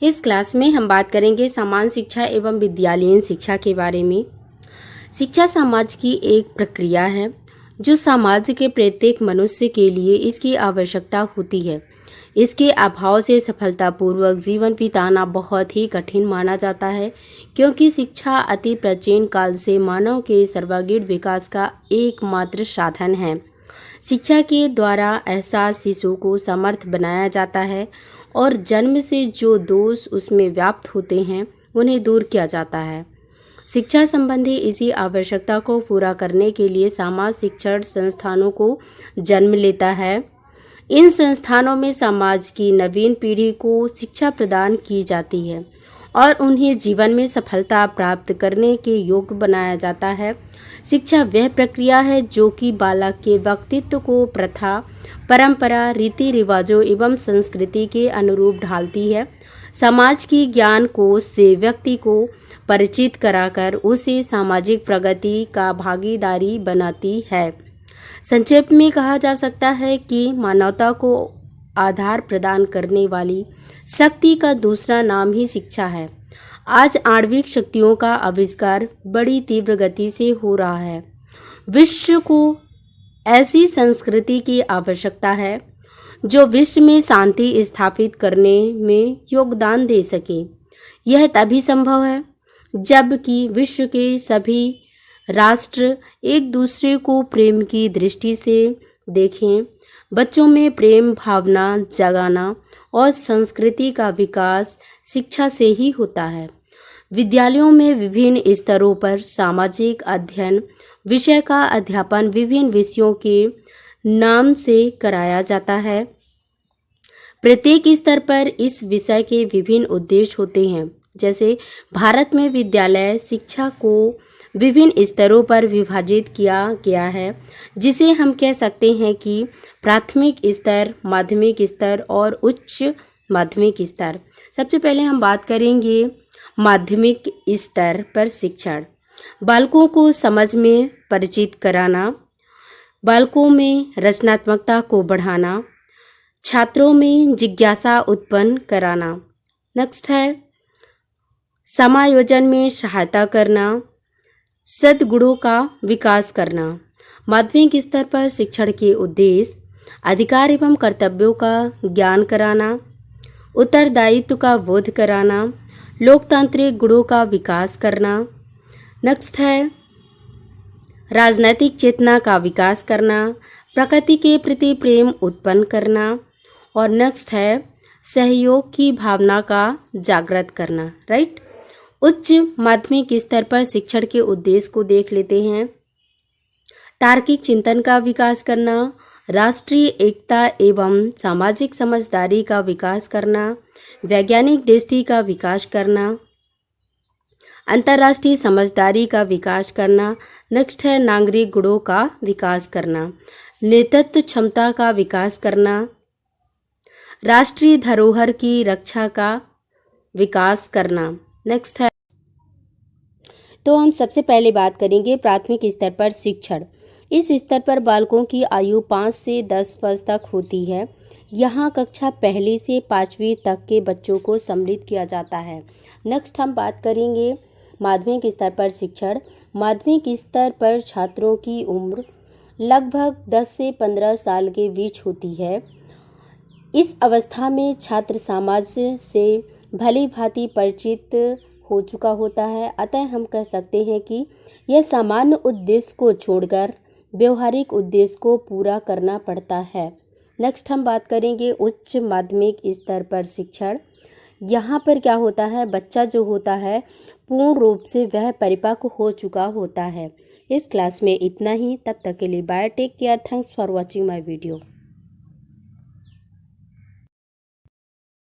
इस क्लास में हम बात करेंगे समान शिक्षा एवं विद्यालयीन शिक्षा के बारे में। शिक्षा समाज की एक प्रक्रिया है जो समाज के प्रत्येक मनुष्य के लिए इसकी आवश्यकता होती है। इसके अभाव से सफलतापूर्वक जीवन बिताना बहुत ही कठिन माना जाता है, क्योंकि शिक्षा अति प्राचीन काल से मानव के सर्वांगीण विकास का एकमात्र साधन है। शिक्षा के द्वारा एहसास शिशु को समर्थ बनाया जाता है और जन्म से जो दोष उसमें व्याप्त होते हैं उन्हें दूर किया जाता है। शिक्षा संबंधी इसी आवश्यकता को पूरा करने के लिए समाज शिक्षण संस्थानों को जन्म लेता है। इन संस्थानों में समाज की नवीन पीढ़ी को शिक्षा प्रदान की जाती है और उन्हें जीवन में सफलता प्राप्त करने के योग्य बनाया जाता है। शिक्षा वह प्रक्रिया है जो कि बालक के व्यक्तित्व को प्रथा, परंपरा, रीति रिवाजों एवं संस्कृति के अनुरूप ढालती है। समाज की ज्ञान कोश से व्यक्ति को परिचित कराकर उसे सामाजिक प्रगति का भागीदारी बनाती है। संक्षेप में कहा जा सकता है कि मानवता को आधार प्रदान करने वाली शक्ति का दूसरा नाम ही शिक्षा है। आज आणविक शक्तियों का आविष्कार बड़ी तीव्र गति से हो रहा है। विश्व को ऐसी संस्कृति की आवश्यकता है जो विश्व में शांति स्थापित करने में योगदान दे सके। यह तभी संभव है जबकि विश्व के सभी राष्ट्र एक दूसरे को प्रेम की दृष्टि से देखें। बच्चों में प्रेम भावना जगाना और संस्कृति का विकास शिक्षा से ही होता है। विद्यालयों में विभिन्न स्तरों पर सामाजिक अध्ययन विषय का अध्यापन विभिन्न विषयों के नाम से कराया जाता है। प्रत्येक स्तर पर इस विषय के विभिन्न उद्देश्य होते हैं। जैसे भारत में विद्यालय शिक्षा को विभिन्न स्तरों पर विभाजित किया गया है, जिसे हम कह सकते हैं कि प्राथमिक स्तर, माध्यमिक स्तर और उच्च माध्यमिक स्तर। सबसे पहले हम बात करेंगे माध्यमिक स्तर पर शिक्षण। बालकों को समझ में परिचित कराना, बालकों में रचनात्मकता को बढ़ाना, छात्रों में जिज्ञासा उत्पन्न कराना। नेक्स्ट है समायोजन में सहायता करना, सद्गुणों का विकास करना। माध्यमिक स्तर पर शिक्षण के उद्देश्य अधिकार एवं कर्तव्यों का ज्ञान कराना, उत्तरदायित्व का बोध कराना, लोकतांत्रिक गुणों का विकास करना। नेक्स्ट है राजनैतिक चेतना का विकास करना, प्रकृति के प्रति प्रेम उत्पन्न करना और नेक्स्ट है सहयोग की भावना का जागृत करना। राइट। उच्च माध्यमिक स्तर पर शिक्षण के उद्देश्य को देख लेते हैं। तार्किक चिंतन का विकास करना, राष्ट्रीय एकता एवं सामाजिक समझदारी का विकास करना, वैज्ञानिक दृष्टि का विकास करना, अंतर्राष्ट्रीय समझदारी का विकास करना। नेक्स्ट है नागरिक गुणों का विकास करना, नेतृत्व क्षमता का विकास करना, राष्ट्रीय धरोहर की रक्षा का विकास करना। नेक्स्ट है तो हम सबसे पहले बात करेंगे प्राथमिक स्तर पर शिक्षण। इस स्तर पर बालकों की आयु 5 से 10 वर्ष तक होती है। यहाँ कक्षा पहली से 5वीं तक के बच्चों को सम्मिलित किया जाता है। नेक्स्ट हम बात करेंगे माध्यमिक स्तर पर शिक्षण। माध्यमिक स्तर पर छात्रों की उम्र लगभग 10 से 15 साल के बीच होती है। इस अवस्था में छात्र समाज से भली भांति परिचित हो चुका होता है, अतः हम कह सकते हैं कि यह सामान्य उद्देश्य को छोड़कर व्यवहारिक उद्देश्य को पूरा करना पड़ता है। नेक्स्ट हम बात करेंगे उच्च माध्यमिक स्तर पर शिक्षण। यहाँ पर क्या होता है, बच्चा जो होता है पूर्ण रूप से वह परिपक्व हो चुका होता है। इस क्लास में इतना ही। तब तक के लिए bye, take care, thanks for watching my video.